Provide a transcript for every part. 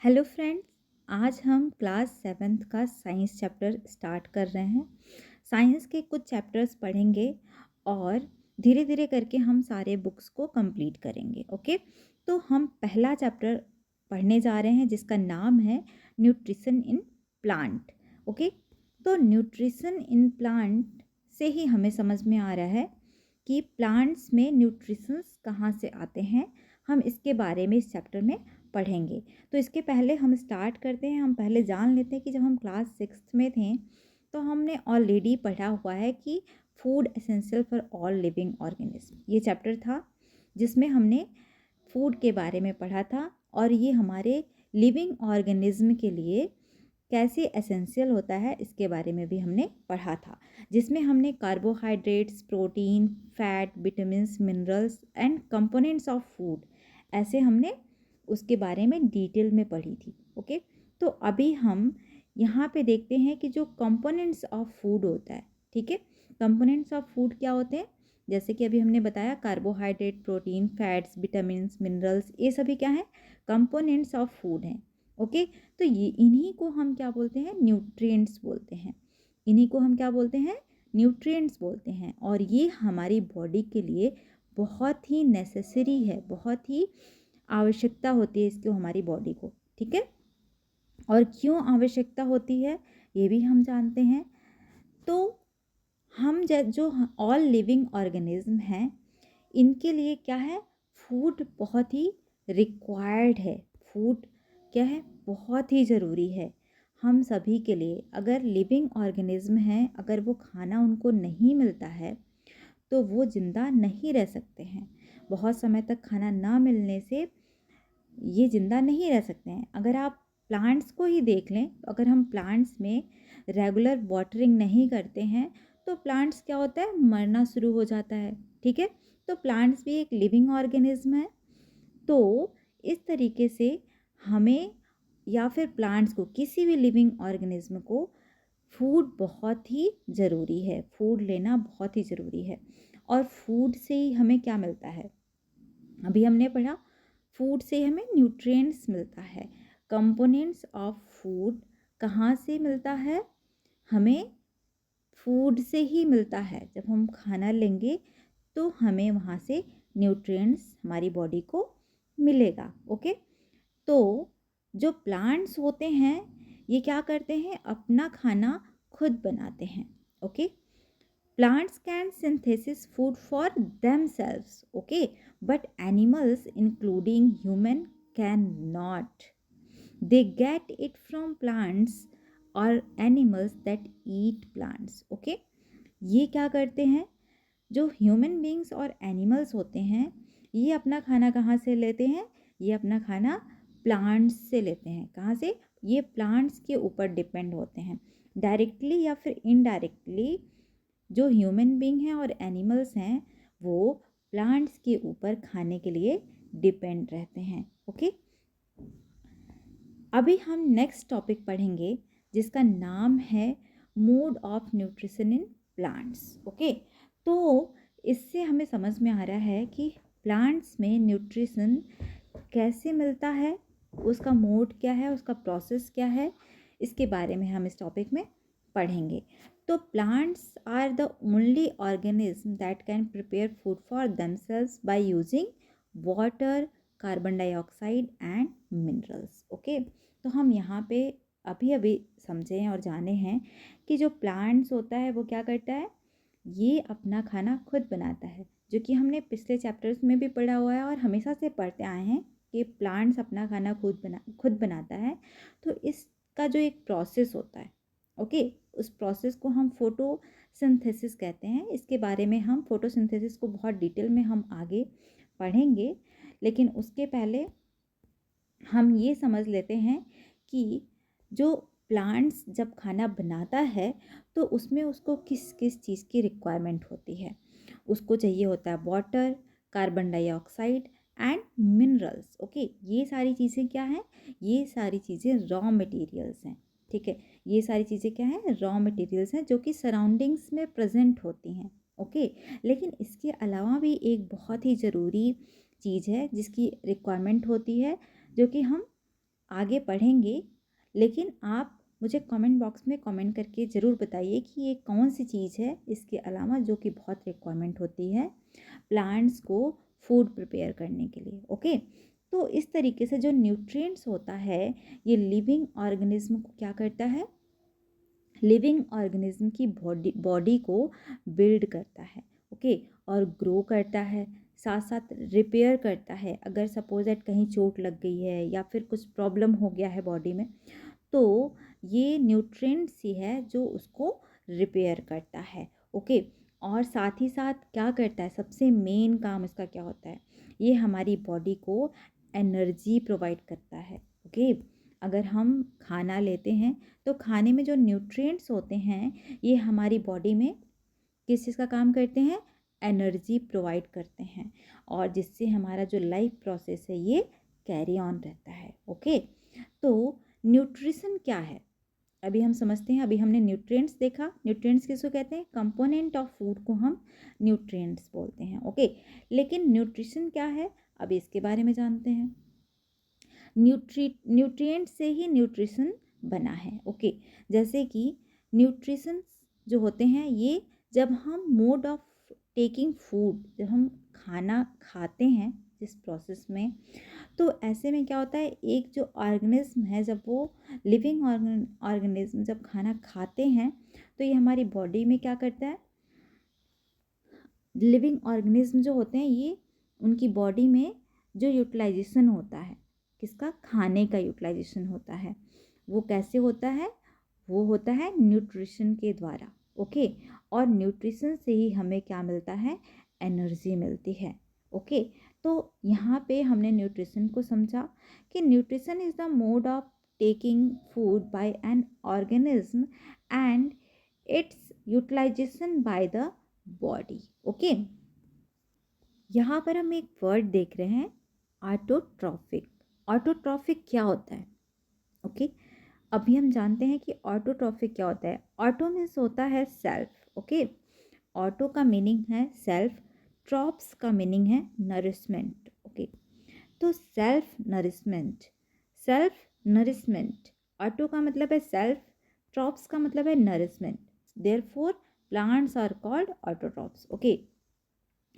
Hello friends. आज हम class seventh का साइंस चैप्टर स्टार्ट कर रहे हैं। साइंस के कुछ चैप्टर्स पढ़ेंगे और धीरे धीरे करके हम सारे बुक्स को कंप्लीट करेंगे। ओके, तो हम पहला चैप्टर पढ़ने जा रहे हैं जिसका नाम है न्यूट्रिशन इन प्लांट। ओके, तो न्यूट्रिशन इन प्लांट से ही हमें समझ में आ रहा है कि प्लांट्स में न्यूट्रिशंस कहाँ से आते हैं। हम इसके बारे में इस चैप्टर में पढ़ेंगे। तो इसके पहले हम स्टार्ट करते हैं। हम पहले जान लेते हैं कि जब हम क्लास सिक्स्थ में थे तो हमने ऑलरेडी पढ़ा हुआ है कि food essential for all living organism, ये चैप्टर था जिसमें हमने फूड के बारे में पढ़ा था और ये हमारे लिविंग ऑर्गेनिज्म के लिए कैसे एसेंशियल होता है इसके बारे में भी हमने पढ़ा था, जिसमें हमने carbohydrates, protein, fat, vitamins, minerals and components of food ऐसे हमने उसके बारे में डिटेल में पढ़ी थी। ओके, तो अभी हम यहाँ पे देखते हैं कि जो कंपोनेंट्स ऑफ फूड होता है, ठीक है, कंपोनेंट्स ऑफ फूड क्या होते हैं। जैसे कि अभी हमने बताया carbohydrate, protein, fats, vitamins, minerals, ये सभी क्या है, कंपोनेंट्स ऑफ फूड हैं। ओके, तो ये इन्हीं को हम क्या बोलते हैं, न्यूट्रिएंट्स बोलते हैं। इन्हीं को हम क्या बोलते हैं, न्यूट्रिएंट्स बोलते हैं। और ये हमारी बॉडी के लिए बहुत ही नेसेसरी है, बहुत ही आवश्यकता होती है इसकी हमारी बॉडी को, ठीक है। और क्यों आवश्यकता होती है ये भी हम जानते हैं। तो हम जो ऑल लिविंग ऑर्गेनिज्म हैं इनके लिए क्या है, फूड बहुत ही रिक्वायर्ड है। फूड क्या है, बहुत ही ज़रूरी है हम सभी के लिए। अगर लिविंग ऑर्गेनिज्म हैं, अगर वो खाना उनको नहीं मिलता है तो वो ज़िंदा नहीं रह सकते हैं। बहुत समय तक खाना ना मिलने से ये ज़िंदा नहीं रह सकते हैं। अगर आप प्लांट्स को ही देख लें, तो अगर हम प्लांट्स में रेगुलर वाटरिंग नहीं करते हैं तो प्लांट्स क्या होता है, मरना शुरू हो जाता है, ठीक है। तो प्लांट्स भी एक लिविंग ऑर्गेनिज्म है। तो इस तरीके से हमें या फिर प्लांट्स को, किसी भी लिविंग ऑर्गेनिज्म को फूड बहुत ही ज़रूरी है। फूड लेना बहुत ही ज़रूरी है। और फूड से ही हमें क्या मिलता है, अभी हमने पढ़ा फूड से हमें न्यूट्रिएंट्स मिलता है। कंपोनेंट्स ऑफ फूड कहाँ से मिलता है, हमें फूड से ही मिलता है। जब हम खाना लेंगे तो हमें वहाँ से न्यूट्रिएंट्स हमारी बॉडी को मिलेगा। ओके, तो जो प्लांट्स होते हैं ये क्या करते हैं, अपना खाना खुद बनाते हैं। Okay, plants can synthesis food for themselves, okay, but animals including human cannot. They get it from plants or animals that eat plants. Okay, ये क्या करते हैं, जो ह्यूमन बींग्स और एनिमल्स होते हैं ये अपना खाना कहाँ से लेते हैं, ये अपना खाना प्लांट्स से लेते हैं। कहाँ से, ये प्लांट्स के ऊपर डिपेंड होते हैं। डायरेक्टली या फिर इनडायरेक्टली जो ह्यूमन बींग हैं और एनिमल्स हैं वो प्लांट्स के ऊपर खाने के लिए डिपेंड रहते हैं। ओके, अभी हम नेक्स्ट टॉपिक पढ़ेंगे जिसका नाम है mode of nutrition in plants. Okay, तो इससे हमें समझ में आ रहा है कि प्लांट्स में न्यूट्रिशन कैसे मिलता है, उसका मोड क्या है, उसका प्रोसेस क्या है, इसके बारे में हम इस टॉपिक में पढ़ेंगे। तो plants are the only organism that can prepare food for themselves by using water, carbon dioxide and minerals. Okay, तो हम यहाँ पे अभी अभी समझे हैं और जाने हैं कि जो प्लांट्स होता है वो क्या करता है, ये अपना खाना खुद बनाता है, जो कि हमने पिछले चैप्टर्स में भी पढ़ा हुआ है और हमेशा से पढ़ते आए हैं कि प्लांट्स अपना खाना खुद बनाता है। तो इसका जो एक प्रोसेस होता है, ओके, उस प्रोसेस को हम फोटोसिंथेसिस कहते हैं। इसके बारे में हम फोटोसिंथेसिस को बहुत डिटेल में हम आगे पढ़ेंगे, लेकिन उसके पहले हम ये समझ लेते हैं कि जो प्लांट्स जब खाना बनाता है तो उसमें उसको किस किस चीज़ की रिक्वायरमेंट होती है। उसको चाहिए होता है water, carbon dioxide and minerals. Okay, ये सारी चीज़ें क्या हैं, ये सारी चीज़ें रॉ मटेरियल्स हैं, ठीक है। ये सारी चीज़ें क्या हैं, रॉ मटेरियल्स हैं जो कि सराउंडिंग्स में प्रेजेंट होती हैं। ओके, लेकिन इसके अलावा भी एक बहुत ही ज़रूरी चीज़ है जिसकी रिक्वायरमेंट होती है, जो कि हम आगे पढ़ेंगे, लेकिन आप मुझे कमेंट बॉक्स में कमेंट करके ज़रूर बताइए कि ये कौन सी चीज़ है इसके अलावा जो कि बहुत रिक्वायरमेंट होती है प्लांट्स को फूड प्रिपेयर करने के लिए। ओके, तो इस तरीके से जो न्यूट्रिएंट्स होता है ये लिविंग ऑर्गेनिज्म को क्या करता है, लिविंग ऑर्गेनिज्म की बॉडी बॉडी को बिल्ड करता है। ओके, और ग्रो करता है, साथ साथ रिपेयर करता है। अगर सपोज दैट कहीं चोट लग गई है या फिर कुछ प्रॉब्लम हो गया है बॉडी में, तो ये न्यूट्रिएंट्स ही है जो उसको रिपेयर करता है। ओके, और साथ ही साथ क्या करता है, सबसे मेन काम इसका क्या होता है, ये हमारी बॉडी को एनर्जी प्रोवाइड करता है। ओके, अगर हम खाना लेते हैं तो खाने में जो न्यूट्रिएंट्स होते हैं ये हमारी बॉडी में किस चीज़ का काम करते हैं, एनर्जी प्रोवाइड करते हैं, और जिससे हमारा जो लाइफ प्रोसेस है ये कैरी ऑन रहता है। ओके, तो न्यूट्रिशन क्या है अभी हम समझते हैं। अभी हमने न्यूट्रिएंट्स देखा, न्यूट्रिएंट्स किसको कहते हैं, कंपोनेंट ऑफ फूड को हम न्यूट्रिएंट्स बोलते हैं। ओके, लेकिन न्यूट्रिशन क्या है अभी इसके बारे में जानते हैं। न्यूट्रिएंट से ही न्यूट्रिशन बना है। ओके, जैसे कि न्यूट्रिशन जो होते हैं ये जब हम मोड ऑफ टेकिंग फूड, जब हम खाना खाते हैं जिस प्रोसेस में, तो ऐसे में क्या होता है, एक जो ऑर्गेनिज्म है जब वो लिविंग ऑर्गेनिज्म जब खाना खाते हैं तो ये हमारी बॉडी में क्या करता है, लिविंग ऑर्गेनिज्म जो होते हैं ये उनकी बॉडी में जो यूटिलाइजेशन होता है, किसका, खाने का यूटिलाइजेशन होता है, वो कैसे होता है, वो होता है न्यूट्रिशन के द्वारा। ओके, और न्यूट्रिशन से ही हमें क्या मिलता है, एनर्जी मिलती है। ओके, तो यहाँ पे हमने न्यूट्रिशन को समझा कि nutrition is the mode of taking food by an organism and its utilization by the body. Okay, यहाँ पर हम एक वर्ड देख रहे हैं, ऑटोट्रॉफिक। ऑटोट्रॉफिक क्या होता है, ओके, अभी हम जानते हैं कि ऑटोट्रॉफिक क्या होता है। ऑटो मीन्स होता है सेल्फ। ओके, ऑटो का मीनिंग है सेल्फ, ट्रॉप्स का मीनिंग है नरिशमेंट। ओके, तो self nourishment, self nourishment, auto का मतलब है सेल्फ, ट्रॉप्स का मतलब है nourishment, therefore plants are called autotrophs. Okay,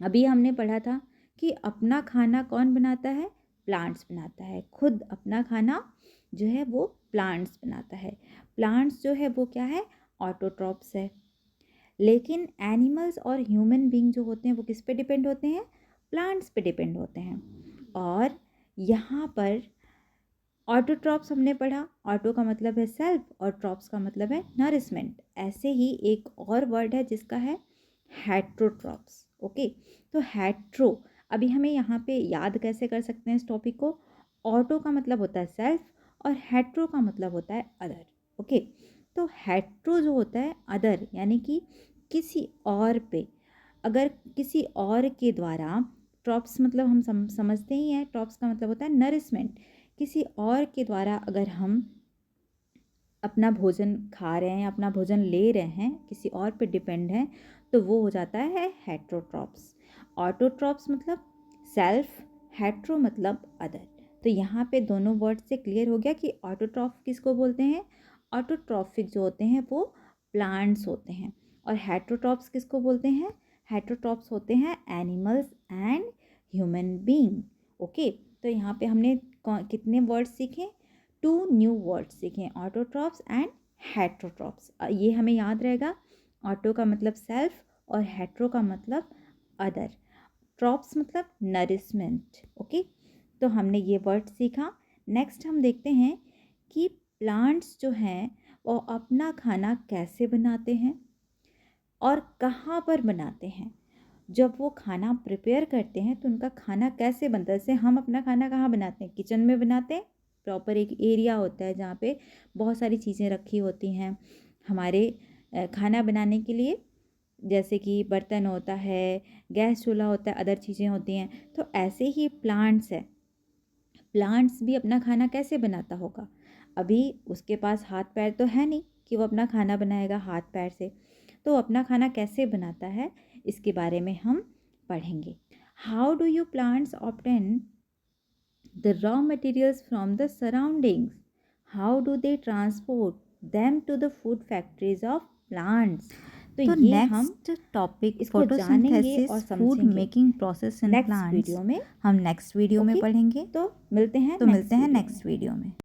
अभी हमने पढ़ा था कि अपना खाना कौन बनाता है, प्लांट्स बनाता है। खुद अपना खाना जो है वो प्लांट्स बनाता है। प्लांट्स जो है वो क्या है, ऑटोट्रॉप्स है। लेकिन एनिमल्स और ह्यूमन बीइंग जो होते हैं वो किस पे डिपेंड होते हैं, प्लांट्स पे डिपेंड होते हैं। और यहाँ पर ऑटोट्रॉप्स हमने पढ़ा, ऑटो का मतलब है सेल्फ और ट्रॉप्स का मतलब है नरिशमेंट। ऐसे ही एक और वर्ड है जिसका है हेट्रोट्रॉप्स। ओके, तो हेट्रो, अभी हमें यहाँ पे याद कैसे कर सकते हैं इस टॉपिक को, ऑटो का मतलब होता है सेल्फ और हेट्रो का मतलब होता है अदर। ओके, तो हेट्रो जो होता है अदर, यानी कि किसी और पे, अगर किसी और के द्वारा, ट्रॉप्स मतलब हम समझते ही हैं, ट्रॉप्स का मतलब होता है नरिशमेंट, किसी और के द्वारा अगर हम अपना भोजन खा रहे हैं, अपना भोजन ले रहे हैं, किसी और पे डिपेंड है, तो वो हो जाता है हेट्रोट्रॉप्स। ऑटोट्रॉप्स मतलब सेल्फ, हेट्रो मतलब अदर। तो यहाँ पे दोनों वर्ड से क्लियर हो गया कि ऑटोट्रॉफ किसको बोलते हैं, ऑटोट्रॉफिक जो होते हैं वो प्लांट्स होते हैं, और हेट्रोट्रॉप्स किसको बोलते हैं, हेट्रोट्रॉप्स होते हैं animals and human being. Okay, तो यहाँ पे हमने कितने वर्ड्स सीखे, 2 न्यू वर्ड्स सीखे, ऑटोट्रॉप्स एंड हेट्रोट्रॉप्स। ये हमें याद रहेगा, ऑटो का मतलब सेल्फ और हेट्रो का मतलब अदर, ट्रॉप्स मतलब नरिशमेंट। ओके, तो हमने ये वर्ड सीखा। नेक्स्ट हम देखते हैं कि प्लांट्स जो हैं वो अपना खाना कैसे बनाते हैं और कहाँ पर बनाते हैं। जब वो खाना प्रिपेयर करते हैं तो उनका खाना कैसे बनता है, जैसे हम अपना खाना कहाँ बनाते हैं, किचन में बनाते हैं, प्रॉपर एक एरिया होता है जहाँ पे बहुत सारी चीज़ें रखी होती हैं हमारे खाना बनाने के लिए, जैसे कि बर्तन होता है, गैस चूल्हा होता है, अदर चीज़ें होती हैं। तो ऐसे ही प्लांट्स है, प्लांट्स भी अपना खाना कैसे बनाता होगा, अभी उसके पास हाथ पैर तो है नहीं कि वो अपना खाना बनाएगा हाथ पैर से, तो अपना खाना कैसे बनाता है इसके बारे में हम पढ़ेंगे। How do you plants obtain the raw materials from the surroundings. How do they transport them to the food factories of plants? तो ये हम नेक्स्ट टॉपिक इसको जानेंगे और फोटोसिंथेसिस फूड समझेंगे making process in next plants video में। हम next video में ओके, पढ़ेंगे। तो मिलते हैं तो मिलते हैं वीडियो में। नेक्स्ट वीडियो में।